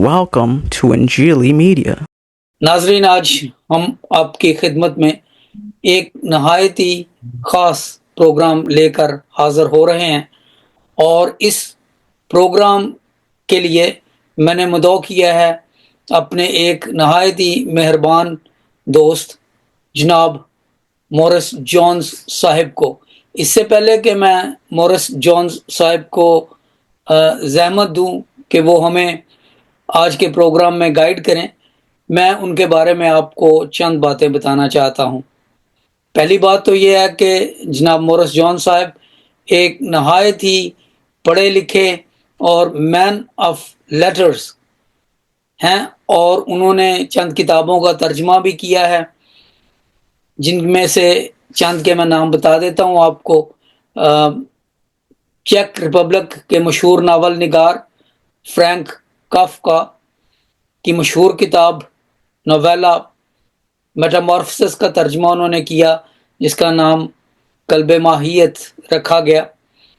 Welcome to Injili Media. ناظرین، آج ہم آپ کی خدمت میں ایک نہایت ہی خاص پروگرام لے کر حاضر ہو رہے ہیں، اور اس پروگرام کے لیے میں نے مدعو کیا ہے اپنے ایک نہایت ہی مہربان دوست جناب مورس جونز صاحب کو۔ اس سے پہلے کہ میں مورس جونز صاحب کو زحمت دوں کہ وہ ہمیں آج کے پروگرام میں گائیڈ کریں، میں ان کے بارے میں آپ کو چند باتیں بتانا چاہتا ہوں۔ پہلی بات تو یہ ہے کہ جناب مورس جون صاحب ایک نہایت ہی پڑھے لکھے اور مین آف لیٹرز ہیں، اور انہوں نے چند کتابوں کا ترجمہ بھی کیا ہے، جن میں سے چند کے میں نام بتا دیتا ہوں آپ کو۔ چیک ریپبلک کے مشہور ناول نگار فرینک کافکا کی مشہور کتاب نویلا میٹامورفسس کا ترجمہ انہوں نے کیا، جس کا نام کلب ماہیت رکھا گیا،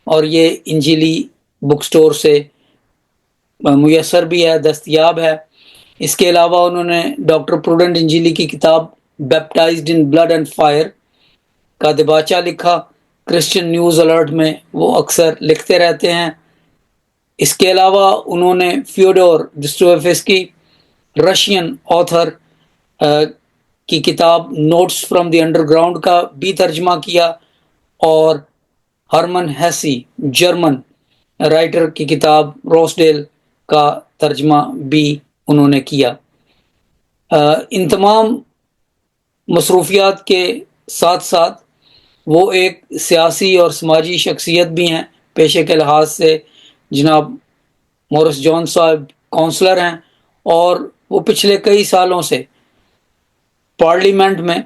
اور یہ انجیلی بک سٹور سے میسر بھی ہے، دستیاب ہے۔ اس کے علاوہ انہوں نے ڈاکٹر پروڈنٹ انجیلی کی کتاب بیپٹائزڈ ان بلڈ اینڈ فائر کا دباچہ لکھا، کرسچن نیوز الرٹ میں وہ اکثر لکھتے رہتے ہیں۔ اس کے علاوہ انہوں نے فیوڈور دستویفسکی رشین آتھر کی کتاب notes from the underground کا بھی ترجمہ کیا، اور ہرمن ہیسی جرمن رائٹر کی کتاب روسڈیل کا ترجمہ بھی انہوں نے کیا۔ ان تمام مصروفیات کے ساتھ ساتھ وہ ایک سیاسی اور سماجی شخصیت بھی ہیں۔ پیشے کے لحاظ سے جناب مورس جون صاحب کونسلر ہیں، اور وہ پچھلے کئی سالوں سے پارلیمنٹ میں،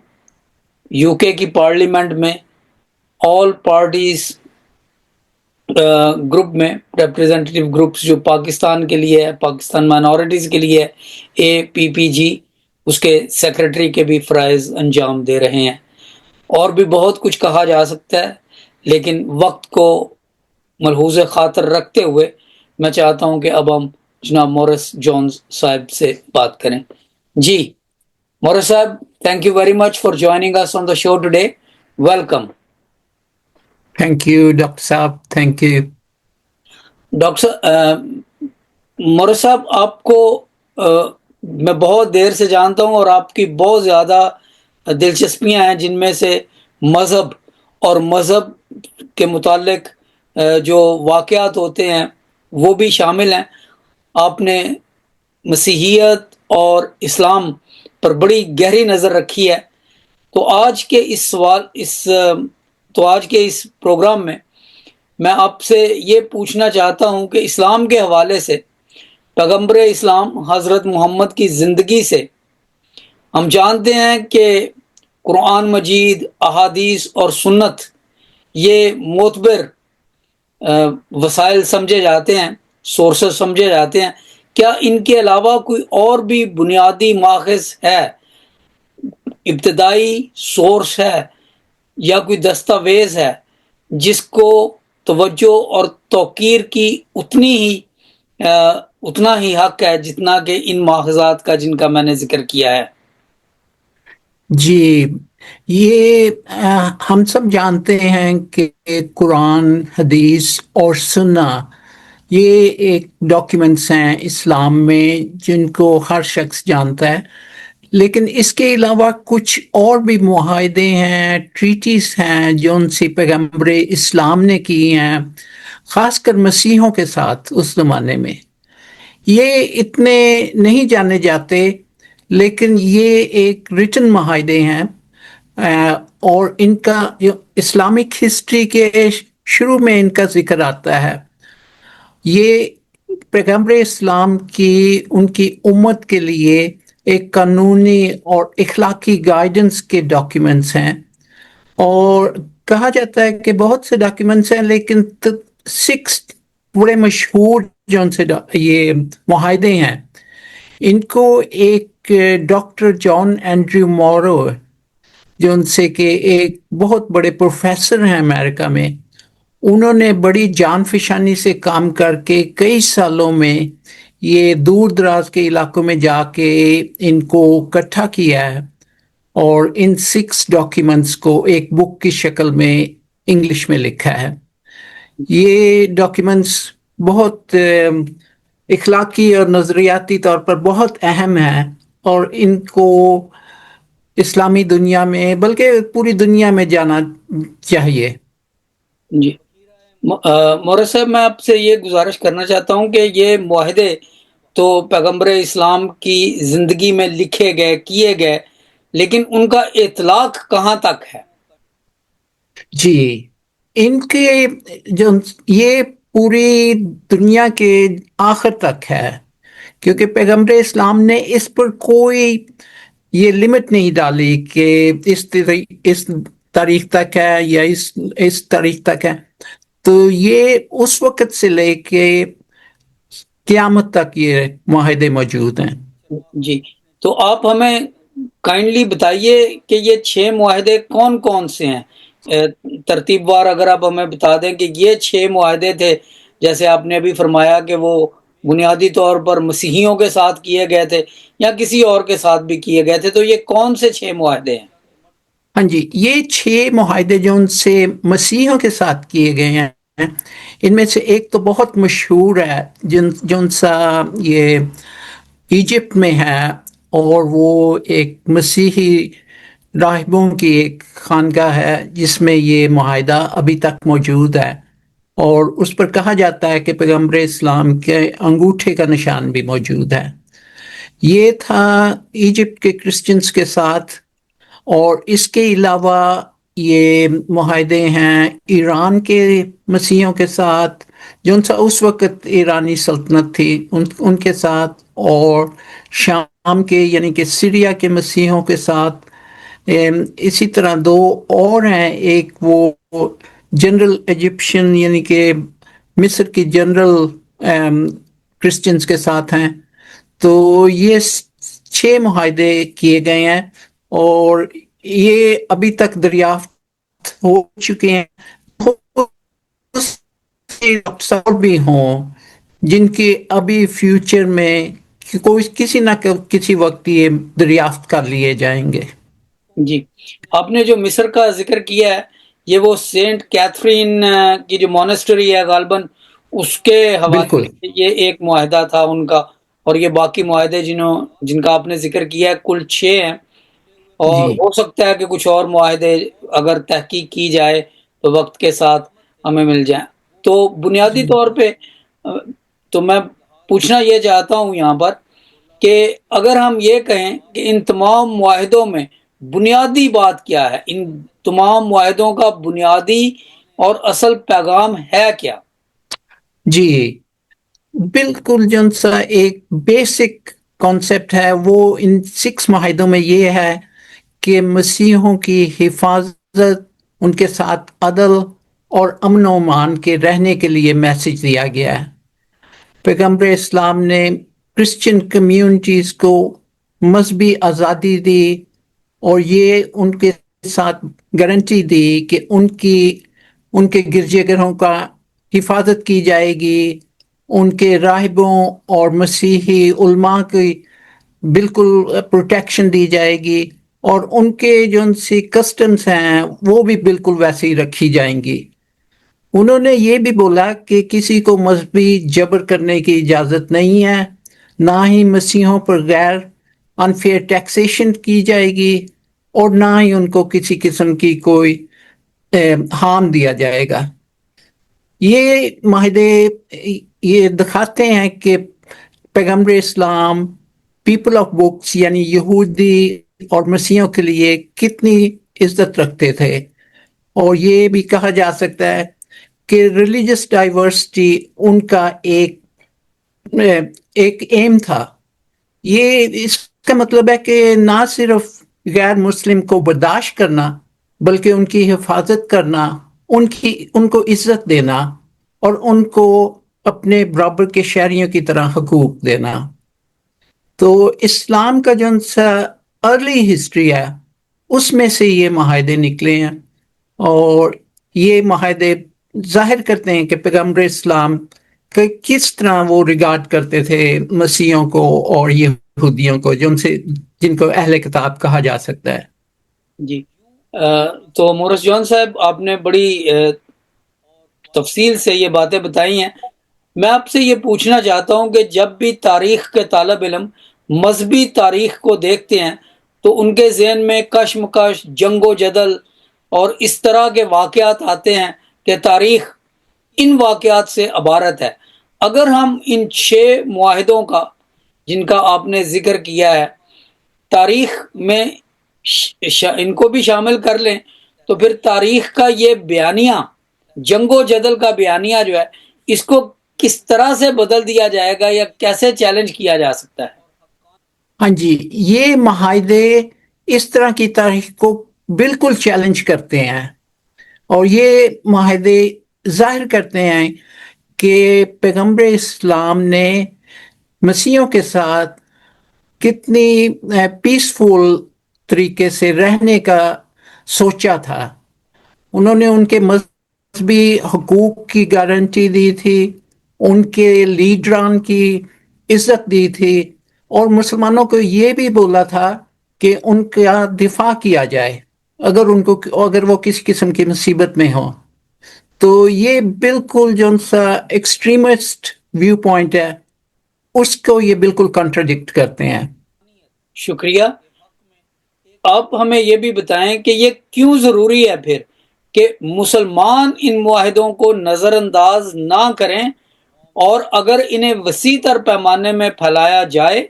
یو کے کی پارلیمنٹ میں، آل پارٹیز گروپ میں، ریپریزنٹیٹیو گروپس جو پاکستان کے لیے ہے، پاکستان مائنورٹیز کے لیے APPG، اس کے سیکرٹری کے بھی فرائض انجام دے رہے ہیں۔ اور بھی بہت کچھ کہا جا سکتا ہے، لیکن وقت کو ملحوظ خاطر رکھتے ہوئے میں چاہتا ہوں کہ اب ہم جناب مورس جونز صاحب سے بات کریں۔ جی مورس صاحب، thank you very much for joining us on the show today. Welcome. Thank you, Dr. Saab. Thank you. Doctor Morris صاحب، آپ کو میں بہت دیر سے جانتا ہوں، اور آپ کی بہت زیادہ دلچسپیاں ہیں، جن میں سے مذہب اور مذہب کے متعلق جو واقعات ہوتے ہیں وہ بھی شامل ہیں۔ آپ نے مسیحیت اور اسلام پر بڑی گہری نظر رکھی ہے۔ تو آج کے اس پروگرام میں میں آپ سے یہ پوچھنا چاہتا ہوں کہ اسلام کے حوالے سے پیغمبر اسلام حضرت محمد کی زندگی سے ہم جانتے ہیں کہ قرآن مجید، احادیث اور سنت یہ معتبر وسائل سمجھے جاتے ہیں، سورسز سمجھے جاتے ہیں۔ کیا ان کے علاوہ کوئی اور بھی بنیادی ماخذ ہے، ابتدائی سورس ہے، یا کوئی دستاویز ہے جس کو توجہ اور توقیر کی اتنا ہی حق ہے جتنا کہ ان ماخذات کا جن کا میں نے ذکر کیا ہے؟ جی، یہ ہم سب جانتے ہیں کہ قرآن، حدیث اور سنہ یہ ایک ڈاکیومنٹس ہیں اسلام میں جن کو ہر شخص جانتا ہے، لیکن اس کے علاوہ کچھ اور بھی معاہدے ہیں، ٹریٹیز ہیں جو ان سے پیغمبر اسلام نے کی ہیں، خاص کر مسیحوں کے ساتھ اس زمانے میں۔ یہ اتنے نہیں جانے جاتے، لیکن یہ ایک ریٹن معاہدے ہیں، اور ان کا جو اسلامک ہسٹری کے شروع میں ان کا ذکر آتا ہے۔ یہ پیغمبر اسلام کی ان کی امت کے لیے ایک قانونی اور اخلاقی گائیڈنس کے ڈاکیومنٹس ہیں، اور کہا جاتا ہے کہ بہت سے ڈاکیومنٹس ہیں، لیکن 6 بڑے مشہور جو ان سے یہ معاہدے ہیں، ان کو ایک ڈاکٹر جان اینڈریو مورو، جو ان سے کہ ایک بہت بڑے پروفیسر ہیں امریکہ میں، انہوں نے بڑی جان فشانی سے کام کر کے کئی سالوں میں یہ دور دراز کے علاقوں میں جا کے ان کو اکٹھا کیا ہے اور ان 6 ڈاکیومنٹس کو ایک بک کی شکل میں انگلش میں لکھا ہے. یہ ڈاکیومنٹس بہت اخلاقی اور نظریاتی طور پر بہت اہم ہیں اور ان کو اسلامی دنیا میں بلکہ پوری دنیا میں جانا چاہیے. جی مورد صاحب، میں آپ سے یہ گزارش کرنا چاہتا ہوں کہ یہ معاہدے تو پیغمبر اسلام کی زندگی میں لکھے گئے، کیے گئے، لیکن ان کا اطلاق کہاں تک ہے؟ جی، ان کے جو یہ پوری دنیا کے آخر تک ہے، کیونکہ پیغمبر اسلام نے اس پر کوئی یہ لمٹ نہیں ڈالی کہ اس تاریخ تک ہے یا اس تاریخ تک ہے. تو یہ اس وقت سے لے کے قیامت تک یہ معاہدے موجود ہیں. جی، تو آپ ہمیں کائنڈلی بتائیے کہ یہ 6 معاہدے کون کون سے ہیں، ترتیب وار اگر آپ ہمیں بتا دیں کہ یہ 6 معاہدے تھے، جیسے آپ نے ابھی فرمایا کہ وہ بنیادی طور پر مسیحیوں کے ساتھ کیے گئے تھے یا کسی اور کے ساتھ بھی کیے گئے تھے، تو یہ کون سے 6 معاہدے ہیں؟ ہاں جی، یہ 6 معاہدے جو ان سے مسیحوں کے ساتھ کیے گئے ہیں، ان میں سے ایک تو بہت مشہور ہے جن سا یہ ایجپٹ میں ہے، اور وہ ایک مسیحی راہبوں کی ایک خانقاہ ہے جس میں یہ معاہدہ ابھی تک موجود ہے، اور اس پر کہا جاتا ہے کہ پیغمبر اسلام کے انگوٹھے کا نشان بھی موجود ہے. یہ تھا ایجپٹ کے کرسچنز کے ساتھ. اور اس کے علاوہ یہ معاہدے ہیں ایران کے مسیحیوں کے ساتھ، جو اس وقت ایرانی سلطنت تھی ان کے ساتھ، اور شام کے یعنی کہ سیریا کے مسیحیوں کے ساتھ. اسی طرح 2 اور ہیں، ایک وہ جنرل ایجپشن یعنی کہ مصر کی جنرل کرسچنز کے ساتھ ہیں. تو یہ 6 معاہدے کیے گئے ہیں اور یہ ابھی تک دریافت ہو چکے ہیں. اور بھی ہوں جن کی ابھی فیوچر میں کسی نہ کسی وقت یہ دریافت کر لیے جائیں گے. جی، آپ نے جو مصر کا ذکر کیا ہے، یہ وہ سینٹ کیتھرین کی جو مونسٹری ہے غالباً، اس کے حوالے بالکل. سے یہ ایک معاہدہ تھا ان کا، اور یہ باقی معاہدے جن کا آپ نے ذکر کیا ہے کل 6 ہیں، اور جی ہو سکتا ہے کہ کچھ اور معاہدے اگر تحقیق کی جائے تو وقت کے ساتھ ہمیں مل جائیں. تو بنیادی طور پہ تو میں پوچھنا یہ چاہتا ہوں یہاں پر کہ اگر ہم یہ کہیں کہ ان تمام معاہدوں میں بنیادی بات کیا ہے، ان تمام معاہدوں کا بنیادی اور اصل پیغام ہے کیا؟ جی بالکل، جن سا ایک بیسک کانسیپٹ ہے وہ ان 6 معاہدوں میں یہ ہے کہ مسیحوں کی حفاظت، ان کے ساتھ عدل اور امن و امان کے رہنے کے لیے میسج دیا گیا ہے. پیغمبر اسلام نے کرسچن کمیونٹیز کو مذہبی آزادی دی، اور یہ ان کے ساتھ گارنٹی دی کہ ان کے گرجے گھروں کا حفاظت کی جائے گی، ان کے راہبوں اور مسیحی علماء کی بالکل پروٹیکشن دی جائے گی، اور ان کے جو ان سی کسٹمز ہیں وہ بھی بالکل ویسے ہی رکھی جائیں گی. انہوں نے یہ بھی بولا کہ کسی کو مذہبی جبر کرنے کی اجازت نہیں ہے، نہ ہی مسیحوں پر غیر انفیئر ٹیکسیشن کی جائے گی، اور نہ ہی ان کو کسی قسم کی کوئی ہارم دیا جائے گا. یہ معاہدے یہ دکھاتے ہیں کہ پیغمبر اسلام پیپل آف بکس یعنی یہودی اور مسیحوں کے لیے کتنی عزت رکھتے تھے. اور یہ بھی کہا جا سکتا ہے کہ ریلیجس ڈائیورسٹی ان کا ایک ایم تھا. یہ اس کا مطلب ہے کہ نہ صرف غیر مسلم کو برداشت کرنا، بلکہ ان کی حفاظت کرنا، ان کو عزت دینا، اور ان کو اپنے برابر کے شہریوں کی طرح حقوق دینا. تو اسلام کا جو ارلی ہسٹری ہے اس میں سے یہ معاہدے نکلے ہیں، اور یہ معاہدے ظاہر کرتے ہیں کہ پیغمبر اسلام کہ کس طرح وہ ریگارڈ کرتے تھے مسیحوں کو اور یہودیوں کو جن کو اہل کتاب کہا جا سکتا ہے. جی تو مورس جون صاحب آپ نے بڑی تفصیل سے یہ باتیں بتائی ہیں. میں آپ سے یہ پوچھنا چاہتا ہوں کہ جب بھی تاریخ کے طالب علم مذہبی تاریخ کو دیکھتے ہیں تو ان کے ذہن میں کشمکش، جنگ و جدل اور اس طرح کے واقعات آتے ہیں کہ تاریخ ان واقعات سے عبارت ہے. اگر ہم ان 6 معاہدوں کا جن کا آپ نے ذکر کیا ہے تاریخ میں ان کو بھی شامل کر لیں تو پھر تاریخ کا یہ بیانیہ، جنگ و جدل کا بیانیہ جو ہے، اس کو کس طرح سے بدل دیا جائے گا یا کیسے چیلنج کیا جا سکتا ہے؟ ہاں جی، یہ معاہدے اس طرح کی تاریخ کو بالکل چیلنج کرتے ہیں، اور یہ معاہدے ظاہر کرتے ہیں کہ پیغمبر اسلام نے مسیحیوں کے ساتھ کتنی پیسفل طریقے سے رہنے کا سوچا تھا. انہوں نے ان کے مذہبی حقوق کی گارنٹی دی تھی، ان کے لیڈران کی عزت دی تھی، اور مسلمانوں کو یہ بھی بولا تھا کہ ان کا دفاع کیا جائے اگر وہ کسی قسم کی مصیبت میں ہوں. تو یہ بالکل جو سا ایکسٹریمسٹ ویو پوائنٹ ہے اس کو یہ بالکل کنٹراڈکٹ کرتے ہیں. شکریہ. آپ ہمیں یہ بھی بتائیں کہ یہ کیوں ضروری ہے پھر کہ مسلمان ان معاہدوں کو نظر انداز نہ کریں، اور اگر انہیں وسیع تر پیمانے میں پھیلایا جائے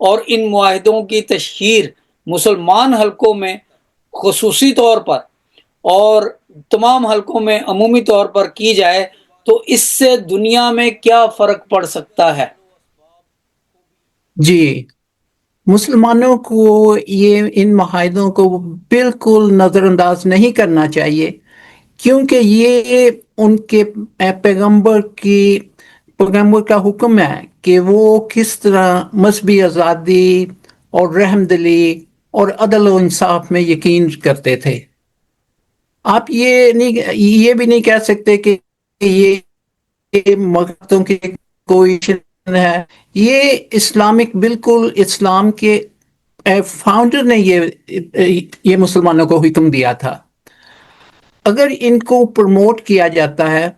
اور ان معاہدوں کی تشہیر مسلمان حلقوں میں خصوصی طور پر اور تمام حلقوں میں عمومی طور پر کی جائے تو اس سے دنیا میں کیا فرق پڑ سکتا ہے؟ جی، مسلمانوں کو ان معاہدوں کو بالکل نظر انداز نہیں کرنا چاہیے، کیونکہ یہ ان کے پیغمبر کا حکم ہے کہ وہ کس طرح مذہبی آزادی اور رحم دلی اور عدل و انصاف میں یقین کرتے تھے. آپ یہ بھی نہیں کہہ سکتے کہ یہ مقتوں کی کوئی ہے. یہ بالکل اسلام کے فاؤنڈر نے یہ مسلمانوں کو حکم دیا تھا. اگر ان کو پروموٹ کیا جاتا ہے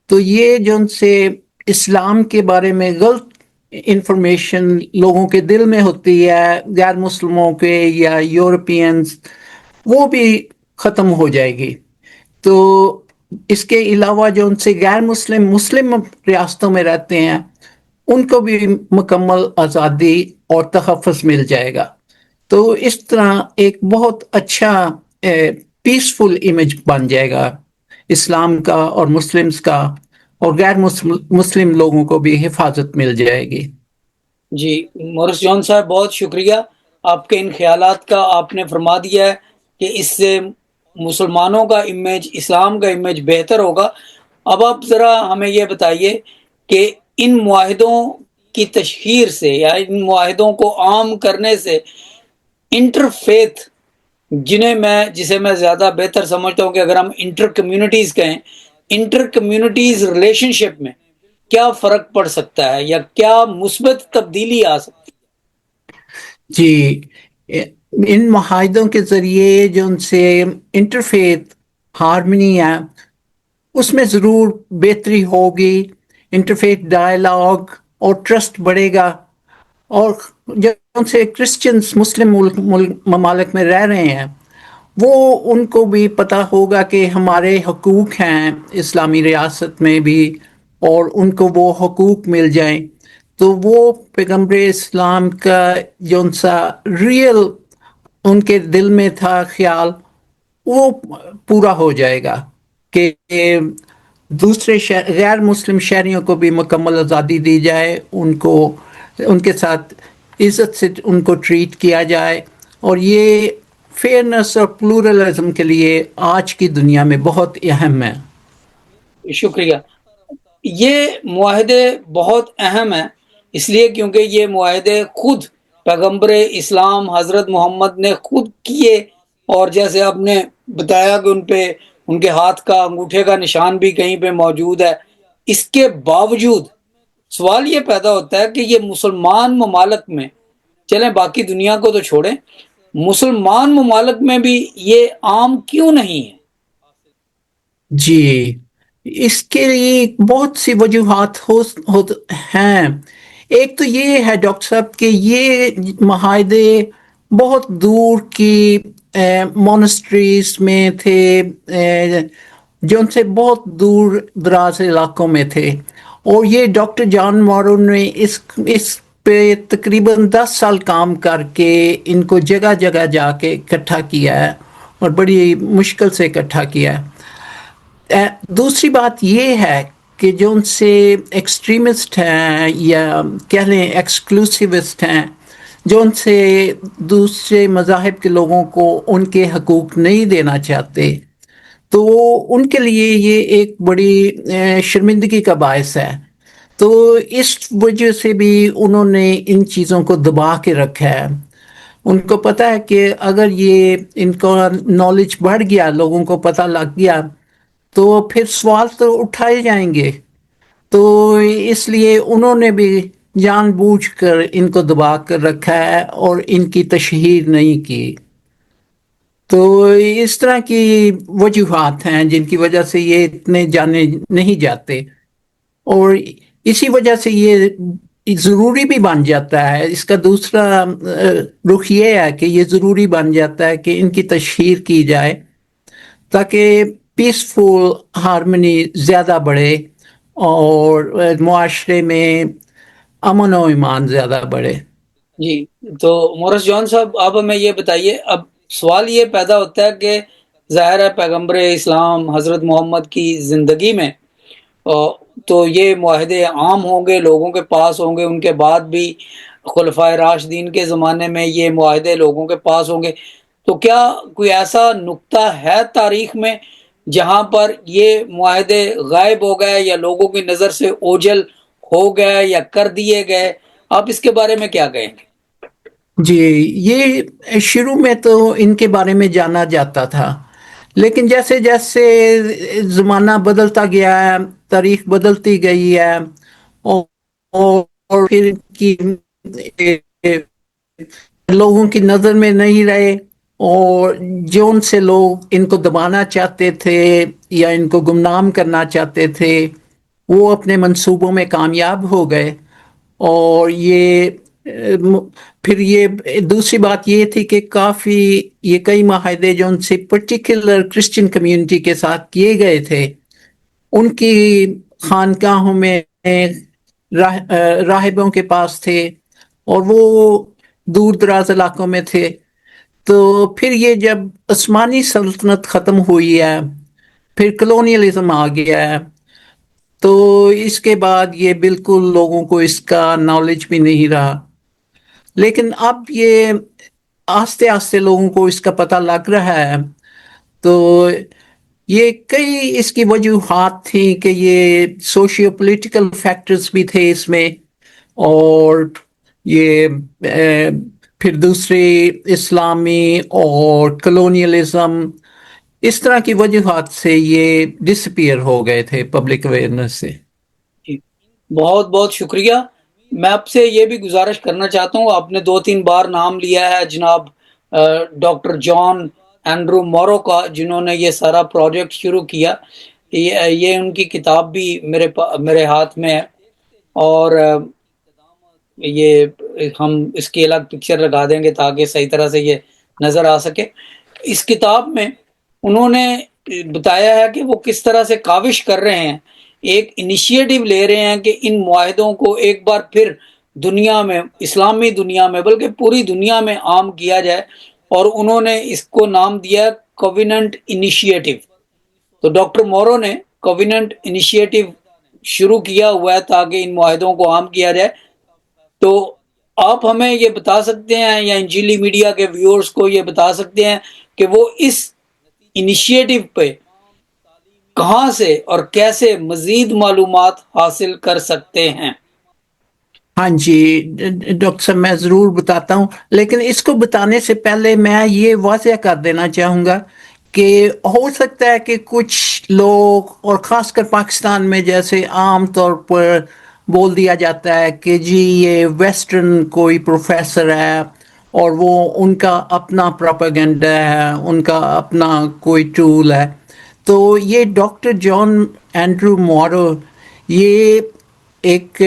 تو یہ جو ان سے اسلام کے بارے میں غلط انفارمیشن لوگوں کے دل میں ہوتی ہے، غیر مسلموں کے یا یورپینز، وہ بھی ختم ہو جائے گی. تو اس کے علاوہ جو ان سے غیر مسلم ریاستوں میں رہتے ہیں ان کو بھی مکمل آزادی اور تحفظ مل جائے گا. تو اس طرح ایک بہت اچھا پیسفل امیج بن جائے گا اسلام کا اور مسلمز کا، اور غیر مسلم لوگوں کو بھی حفاظت مل جائے گی. جی مورس جون صاحب، بہت شکریہ. آپ کے ان خیالات کا آپ نے فرما دیا ہے کہ اس سے مسلمانوں کا امیج، اسلام کا امیج بہتر ہوگا. اب آپ ذرا ہمیں یہ بتائیے کہ ان معاہدوں کی تشہیر سے یا ان معاہدوں کو عام کرنے سے انٹرفیتھ، جسے میں زیادہ بہتر سمجھتا ہوں کہ اگر ہم انٹر کمیونٹیز کہیں، انٹر کمیونٹیز ریلیشن شپ میں کیا فرق پڑ سکتا ہے یا کیا مثبت تبدیلی آ سکتی ہے؟ جی، ان معاہدوں کے ذریعے جو ان سے انٹرفیتھ ہارمنی ہے اس میں ضرور بہتری ہوگی. انٹرفیتھ ڈائلاگ اور ٹرسٹ بڑھے گا، اور جو ان سے کرسچنز مسلم ممالک میں رہ رہے ہیں وہ ان کو بھی پتہ ہوگا کہ ہمارے حقوق ہیں اسلامی ریاست میں بھی، اور ان کو وہ حقوق مل جائیں تو وہ پیغمبر اسلام کا جو ان سا ریئل ان کے دل میں تھا خیال وہ پورا ہو جائے گا کہ دوسرے غیر مسلم شہریوں کو بھی مکمل آزادی دی جائے، ان کے ساتھ عزت سے ان کو ٹریٹ کیا جائے. اور یہ فیئرنس اور پلورلزم کے لیے آج کی دنیا میں بہت اہم ہے. شکریہ. یہ معاہدے بہت اہم ہیں اس لیے کیونکہ یہ معاہدے خود پیغمبر اسلام حضرت محمد نے خود کیے، اور جیسے آپ نے بتایا کہ ان پہ ان کے ہاتھ کا انگوٹھے کا نشان بھی کہیں پہ موجود ہے. اس کے باوجود سوال یہ پیدا ہوتا ہے کہ یہ مسلمان ممالک میں، چلیں باقی دنیا کو تو چھوڑیں، مسلمان ممالک میں بھی یہ عام کیوں نہیں ہے؟ جی، اس کے لیے بہت سی وجوہات ہیں. ایک تو یہ ہے ڈاکٹر صاحب کہ یہ معاہدے بہت دور کی مونسٹریز میں تھے، جو ان سے بہت دور دراز علاقوں میں تھے، اور یہ ڈاکٹر جان مورو نے اس پہ تقریباً 10 سال کام کر کے ان کو جگہ جگہ جا کے اکٹھا کیا ہے، اور بڑی مشکل سے اکٹھا کیا ہے. دوسری بات یہ ہے کہ جو ان سے ایکسٹریمسٹ ہیں یا کہہ لیں ایکسکلوسیوسٹ ہیں، جو ان سے دوسرے مذاہب کے لوگوں کو ان کے حقوق نہیں دینا چاہتے، تو ان کے لیے یہ ایک بڑی شرمندگی کا باعث ہے. تو اس وجہ سے بھی انہوں نے ان چیزوں کو دبا کے رکھا ہے. ان کو پتا ہے کہ اگر یہ ان کا نالج بڑھ گیا، لوگوں کو پتہ لگ گیا، تو پھر سوال تو اٹھائے جائیں گے. تو اس لیے انہوں نے بھی جان بوجھ کر ان کو دبا کر رکھا ہے اور ان کی تشہیر نہیں کی. تو اس طرح کی وجوہات ہیں جن کی وجہ سے یہ اتنے جانے نہیں جاتے، اور اسی وجہ سے یہ ضروری بھی بن جاتا ہے. اس کا دوسرا رخ یہ ہے کہ یہ ضروری بن جاتا ہے کہ ان کی تشہیر کی جائے تاکہ پیسفل ہارمنی زیادہ بڑھے اور معاشرے میں امن و ایمان زیادہ بڑھے. جی، تو مورس جان صاحب آپ ہمیں یہ بتائیے، اب سوال یہ پیدا ہوتا ہے کہ ظاہر ہے پیغمبر اسلام حضرت محمد کی زندگی میں تو یہ معاہدے عام ہوں گے، لوگوں کے پاس ہوں گے، ان کے بعد بھی خلفائے راشدین کے زمانے میں یہ معاہدے لوگوں کے پاس ہوں گے. تو کیا کوئی ایسا نقطہ ہے تاریخ میں جہاں پر یہ معاہدے غائب ہو گئے یا لوگوں کی نظر سے اوجھل ہو گئے یا کر دیے گئے؟ آپ اس کے بارے میں کیا کہیں گے؟ جی، یہ شروع میں تو ان کے بارے میں جانا جاتا تھا، لیکن جیسے جیسے زمانہ بدلتا گیا ہے، تاریخ بدلتی گئی ہے، اور پھر کی لوگوں کی نظر میں نہیں رہے، اور جو ان سے لوگ ان کو دبانا چاہتے تھے یا ان کو گمنام کرنا چاہتے تھے، وہ اپنے منصوبوں میں کامیاب ہو گئے. اور یہ پھر یہ دوسری بات یہ تھی کہ یہ کئی معاہدے جو ان سے پرٹیکولر کرسچن کمیونٹی کے ساتھ کیے گئے تھے، ان کی خانقاہوں میں راہبوں کے پاس تھے، اور وہ دور دراز علاقوں میں تھے. تو پھر یہ جب عثمانی سلطنت ختم ہوئی ہے، پھر کلونیلزم آ گیا ہے، تو اس کے بعد یہ بالکل لوگوں کو اس کا نالج بھی نہیں رہا. لیکن اب یہ آہستہ آہستہ لوگوں کو اس کا پتہ لگ رہا ہے. تو یہ کئی اس کی وجوہات تھیں کہ یہ سوشیو پولیٹیکل فیکٹرز بھی تھے اس میں، اور یہ پھر دوسرے اسلامی اور کلونیلزم، اس طرح کی وجوہات سے یہ ڈسپیئر ہو گئے تھے پبلک اویئرنیس سے. جی، بہت بہت شکریہ. میں آپ سے یہ بھی گزارش کرنا چاہتا ہوں، آپ نے 2-3 بار نام لیا ہے جناب ڈاکٹر جان اینڈرو مورو کا، جنہوں نے یہ سارا پروجیکٹ شروع کیا. یہ ان کی کتاب بھی میرے ہاتھ میں ہے، اور یہ ہم اس کی الگ پکچر لگا دیں گے تاکہ صحیح طرح سے یہ نظر آ سکے. اس کتاب میں انہوں نے بتایا ہے کہ وہ کس طرح سے کاوش کر رہے ہیں، ایک انیشیٹو لے رہے ہیں کہ ان معاہدوں کو ایک بار پھر دنیا میں، اسلامی دنیا میں بلکہ پوری دنیا میں عام کیا جائے، اور انہوں نے اس کو نام دیا کووننٹ انیشیٹو. تو ڈاکٹر مورو نے کووننٹ انیشیٹو شروع کیا ہوا ہے تاکہ ان معاہدوں کو عام کیا جائے. تو آپ ہمیں یہ بتا سکتے ہیں یا انجیلی میڈیا کے ویورز کو یہ بتا سکتے ہیں کہ وہ اس انیشیٹو پہ کہاں سے اور کیسے مزید معلومات حاصل کر سکتے ہیں؟ ہاں جی ڈاکٹر صاحب، میں ضرور بتاتا ہوں، لیکن اس کو بتانے سے پہلے میں یہ واضح کر دینا چاہوں گا کہ ہو سکتا ہے کہ کچھ لوگ اور خاص کر پاکستان میں جیسے عام طور پر بول دیا جاتا ہے کہ جی یہ ویسٹرن کوئی پروفیسر ہے اور وہ ان کا اپنا پروپیگنڈا ہے، ان کا اپنا کوئی ٹول ہے. تو یہ ڈاکٹر جان اینڈریو مورو یہ ایک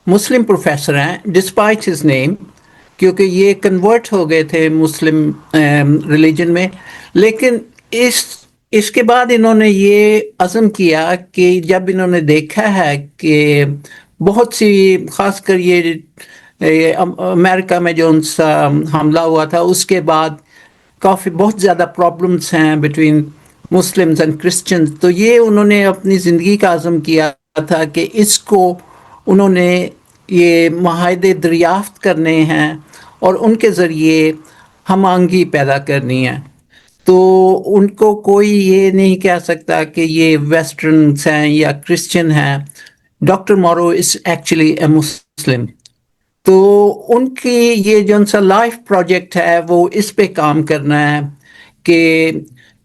مسلم پروفیسر ہیں ڈسپائٹ ہز نیم، کیونکہ یہ کنورٹ ہو گئے تھے مسلم ریلیجن میں. لیکن اس کے بعد انہوں نے یہ عزم کیا کہ جب انہوں نے دیکھا ہے کہ بہت سی خاص کر یہ امریکہ میں جو ان سا حملہ ہوا تھا اس کے بعد کافی بہت زیادہ پرابلمس ہیں بٹوین مسلمز اینڈ کرسچنز، تو یہ انہوں نے اپنی زندگی کا عزم کیا تھا کہ اس کو انہوں نے یہ معاہدے دریافت کرنے ہیں اور ان کے ذریعے ہم آہنگی پیدا کرنی ہے. تو ان کو کوئی یہ نہیں کہہ سکتا کہ یہ ویسٹرنس ہیں یا کرسچن ہیں. Doctor Moro is actually a Muslim. تو ان کی یہ جو ان سا لائف پروجیکٹ ہے وہ اس پہ کام کرنا ہے کہ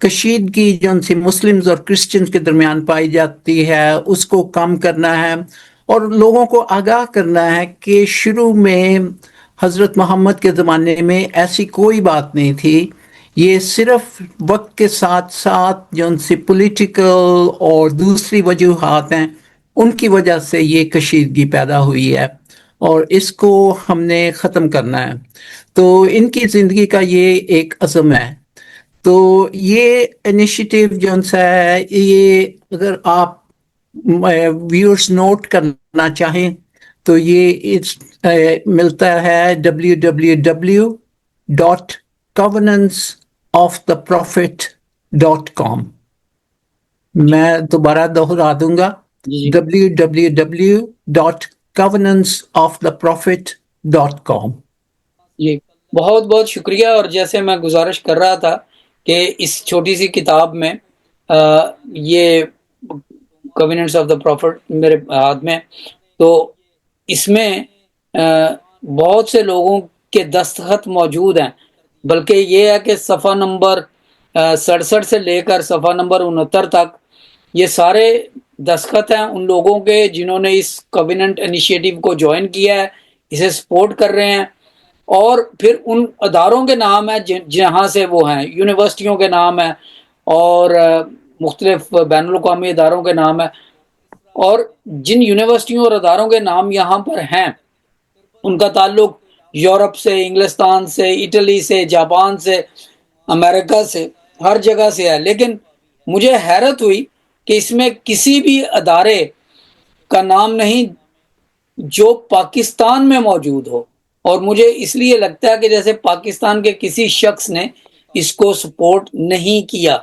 کشیدگی جو ان سی مسلمز اور کرسچنز کے درمیان پائی جاتی ہے اس کو کم کرنا ہے اور لوگوں کو آگاہ کرنا ہے کہ شروع میں حضرت محمد کے زمانے میں ایسی کوئی بات نہیں تھی. یہ صرف وقت کے ساتھ ساتھ جو ان سی پولیٹیکل اور دوسری وجوہات ہیں ان کی وجہ سے یہ کشیدگی پیدا ہوئی ہے اور اس کو ہم نے ختم کرنا ہے. تو ان کی زندگی کا یہ ایک عزم ہے. تو یہ انیشیٹو جو ان سا ہے یہ اگر آپ ویورز نوٹ کرنا چاہیں تو یہ ملتا ہے www.covenanceoftheprophet.com. میں دوبارہ دہرا دوں گا www.covenanceoftheprophet.com. جی بہت بہت شکریہ. اور جیسے میں گزارش کر رہا تھا کہ اس چھوٹی سی کتاب میں یہ کویننٹس آف دا پروفٹ میرے ہاتھ میں، تو اس میں بہت سے لوگوں کے دستخط موجود ہیں، بلکہ یہ ہے کہ صفحہ نمبر 67 سے لے کر صفحہ نمبر 69 تک یہ سارے دستخط ہیں ان لوگوں کے جنہوں نے اس کویننٹ انیشیٹو کو جوائن کیا ہے، اسے سپورٹ کر رہے ہیں. اور پھر ان اداروں کے نام ہیں جہاں سے وہ ہیں، یونیورسٹیوں کے نام ہیں اور مختلف بین الاقوامی اداروں کے نام ہیں. اور جن یونیورسٹیوں اور اداروں کے نام یہاں پر ہیں ان کا تعلق یورپ سے، انگلستان سے، اٹلی سے، جاپان سے، امریکہ سے، ہر جگہ سے ہے. لیکن مجھے حیرت ہوئی کہ اس میں کسی بھی ادارے کا نام نہیں جو پاکستان میں موجود ہو. اور مجھے اس لیے لگتا ہے کہ جیسے پاکستان کے کسی شخص نے اس کو سپورٹ نہیں کیا.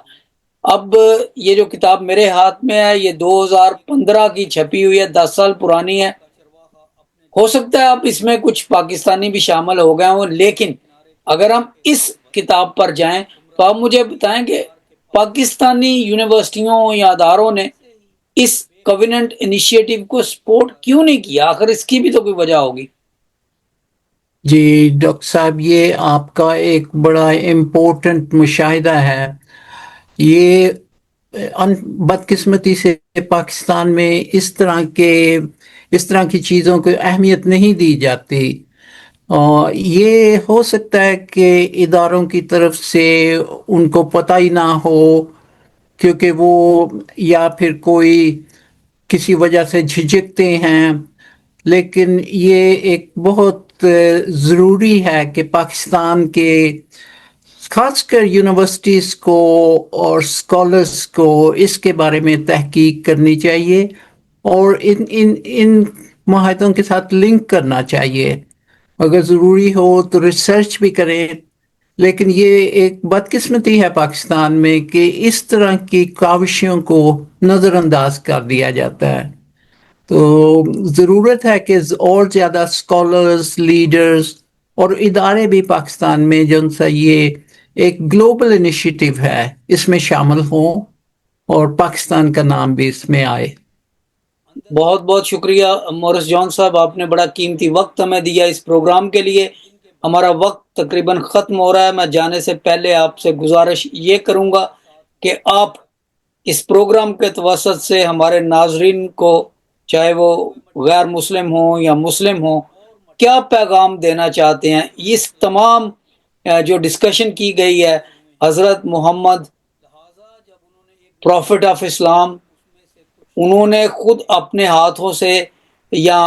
اب یہ جو کتاب میرے ہاتھ میں ہے یہ 2015 کی چھپی ہوئی ہے، 10 سال پرانی ہے. ہو سکتا ہے اب اس میں کچھ پاکستانی بھی شامل ہو گئے ہوں، لیکن اگر ہم اس کتاب پر جائیں تو آپ مجھے بتائیں کہ پاکستانی یونیورسٹیوں یا اداروں نے اس کویننٹ انیشیٹو کو سپورٹ کیوں نہیں کیا؟ آخر اس کی بھی تو کوئی وجہ ہوگی. جی ڈاکٹر صاحب، یہ آپ کا ایک بڑا امپورٹنٹ مشاہدہ ہے. یہ بدقسمتی سے پاکستان میں اس طرح کی چیزوں کو اہمیت نہیں دی جاتی. یہ ہو سکتا ہے کہ اداروں کی طرف سے ان کو پتہ ہی نہ ہو، کیونکہ وہ یا پھر کوئی کسی وجہ سے جھجکتے ہیں. لیکن یہ ایک بہت ضروری ہے کہ پاکستان کے خاص کر یونیورسٹیز کو اور اسکالرس کو اس کے بارے میں تحقیق کرنی چاہیے اور ان معاہدوں کے ساتھ لنک کرنا چاہیے. اگر ضروری ہو تو ریسرچ بھی کریں. لیکن یہ ایک بدقسمتی ہے پاکستان میں کہ اس طرح کی کاوشوں کو نظر انداز کر دیا جاتا ہے. تو ضرورت ہے کہ اور زیادہ اسکالرز، لیڈرز اور ادارے بھی پاکستان میں جو سا یہ ایک گلوبل انیشیٹو ہے اس میں شامل ہوں اور پاکستان کا نام بھی اس میں آئے. بہت بہت شکریہ مورس جان صاحب، آپ نے بڑا قیمتی وقت ہمیں دیا اس پروگرام کے لیے. ہمارا وقت تقریباً ختم ہو رہا ہے. میں جانے سے پہلے آپ سے گزارش یہ کروں گا کہ آپ اس پروگرام کے توسط سے ہمارے ناظرین کو، چاہے وہ غیر مسلم ہوں یا مسلم ہوں، کیا پیغام دینا چاہتے ہیں. اس تمام جو ڈسکشن کی گئی ہے، حضرت محمد پروفٹ آف اسلام، انہوں نے خود اپنے ہاتھوں سے یا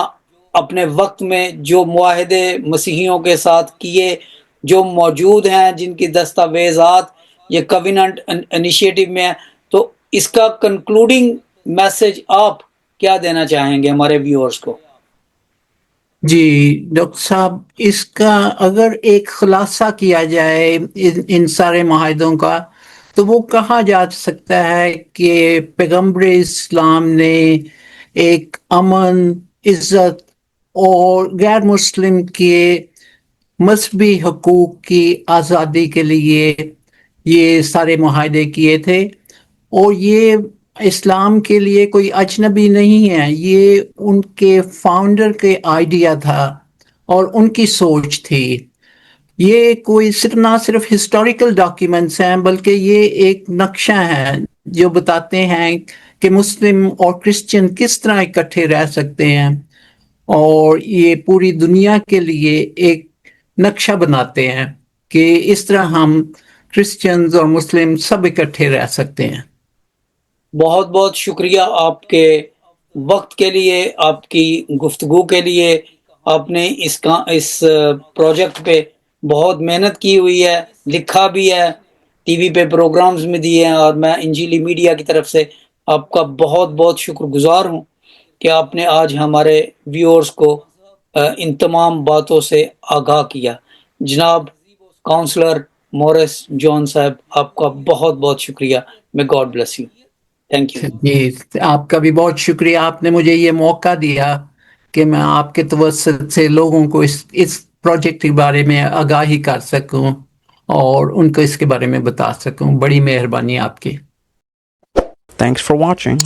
اپنے وقت میں جو معاہدے مسیحیوں کے ساتھ کیے، جو موجود ہیں، جن کی دستاویزات یہ کویننٹ انیشیٹو میں ہیں، تو اس کا کنکلوڈنگ میسج آپ کیا دینا چاہیں گے ہمارے ویورز کو؟ جی ڈاکٹر صاحب، اس کا اگر ایک خلاصہ کیا جائے ان سارے معاہدوں کا، تو وہ کہا جا سکتا ہے کہ پیغمبر اسلام نے ایک امن، عزت اور غیر مسلم کے مذہبی حقوق کی آزادی کے لیے یہ سارے معاہدے کیے تھے. اور یہ اسلام کے لیے کوئی اجنبی نہیں ہے، یہ ان کے فاؤنڈر کے آئیڈیا تھا اور ان کی سوچ تھی. یہ کوئی نہ صرف ہسٹوریکل ڈاکیومنٹس ہیں، بلکہ یہ ایک نقشہ ہے جو بتاتے ہیں کہ مسلم اور کرسچن کس طرح اکٹھے رہ سکتے ہیں، اور یہ پوری دنیا کے لیے ایک نقشہ بناتے ہیں کہ اس طرح ہم کرسچنز اور مسلم سب اکٹھے رہ سکتے ہیں. بہت بہت شکریہ آپ کے وقت کے لیے، آپ کی گفتگو کے لیے. آپ نے اس پروجیکٹ پہ بہت محنت کی ہوئی ہے، لکھا بھی ہے، ٹی وی پہ پروگرامز میں دیے ہیں، اور میں انجیلی میڈیا کی طرف سے آپ کا بہت بہت شکر گزار ہوں کہ آپ نے آج ہمارے ویورز کو ان تمام باتوں سے آگاہ کیا. جناب کاؤنسلر مورس جان صاحب، آپ کا بہت بہت شکریہ. میں God bless you. Thank you. جی، آپ کا بھی بہت شکریہ. آپ نے مجھے یہ موقع دیا کہ میں آپ کے توسط سے لوگوں کو اس پروجیکٹ کے بارے میں آگاہی کر سکوں اور ان کو اس کے بارے میں بتا سکوں. بڑی مہربانی آپ کی. Thanks for watching.